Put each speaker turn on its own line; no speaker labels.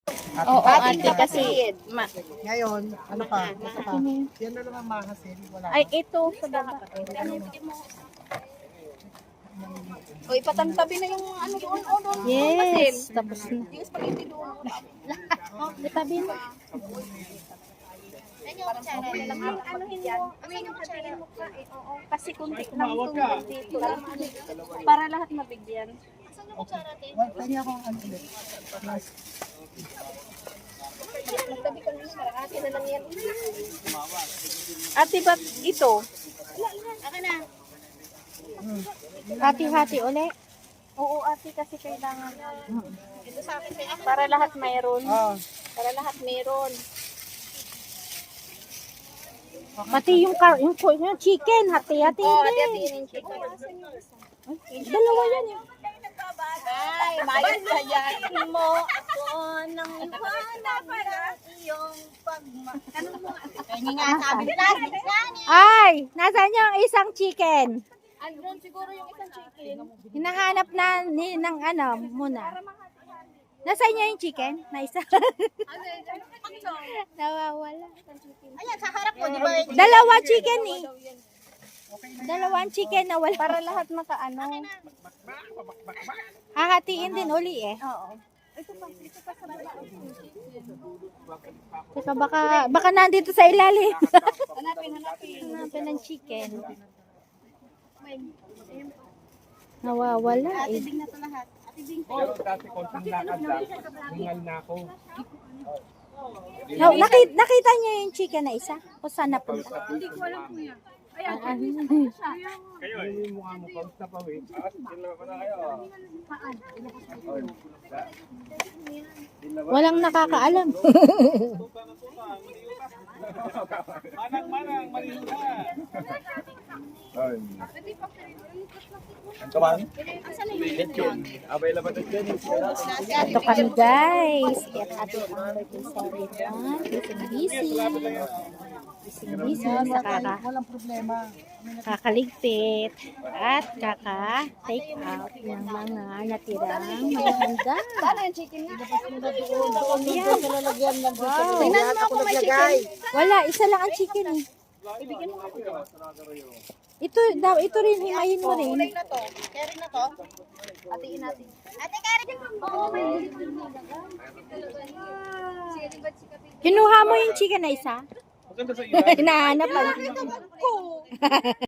Oo, ate, kasi
Ngayon, ano pa? Ito pa. Yan na lang ang mahasil. Wala
ay,
na.
ito sa baba.
O ipatamtabi na yung ano doon, o doon.
Yes, tapos na.
Yung spaghetti doon.
Itabi mo.
Anuhin mo, hatiin mo ka eh. Oo.
Kasi kunti lang itong dito. Para lahat mabigyan.
Kanya akong ano ulit. Plus,
Magtabi ka na para ate na lang yan.
Ate, ba't ito?
Aka na.
Hati-hati uli? Oo, ate, kasi kailangan.
Ito sa akin kay ako.
Para lahat mayroon.
ah,
Para lahat mayroon. Pati yung chicken, hati-hati.
Oh, ate-atiin yung chicken.
Dalawa yan eh.
Ay, mayos ka dyan.
Mo ako ng iwanag ng iyong
Kanya nga sabi lagi.
Ay, nasaan yung isang chicken?
Andun siguro yung isang chicken.
Hinahanap na ng ano muna. Nasaan niya yung chicken? Na isa. Nawawala.
Ayan, sa harap mo, di ba?
Dalawa chicken eh. Dalawang chicken na wala. Para lahat makaano. Hahatiin din uli eh. Oo. Teka, baka nandito sa ilalim. Hanapin ng chicken. Nawawala eh.
Ating na ito lahat.
Dati konting lakad lang, hingal na ako.
Nakita niyo yung chicken na isa? O saan napunta?
Hindi ko alam kuya. Ayan,
Kayo, yung mukha mo, pag sa pawin. Sila ko na kayo.
Walang nakakaalam.
Manang, maliho na. Ang kamang? Available na dyan.
Ito kami guys. Kaya ating ang birthday celebration. Busy sa
walang problema.
kakaligpit at kaka-take out ng mga natirang mahanda.
Paano yung chicken nga?
Yan. Wow.
Tingnan mo kung may chicken.
Wala, isa lang ang chicken eh.
Ibigyan mo ako.
Ito rin, himayin mo rin.
Kulay na to. Carry na to. Hatiin natin. Ate, carry din mo. Oo, may
Kinuha mo yung chicken na isa?
Maganda sa iyo.
Hinahanap pa.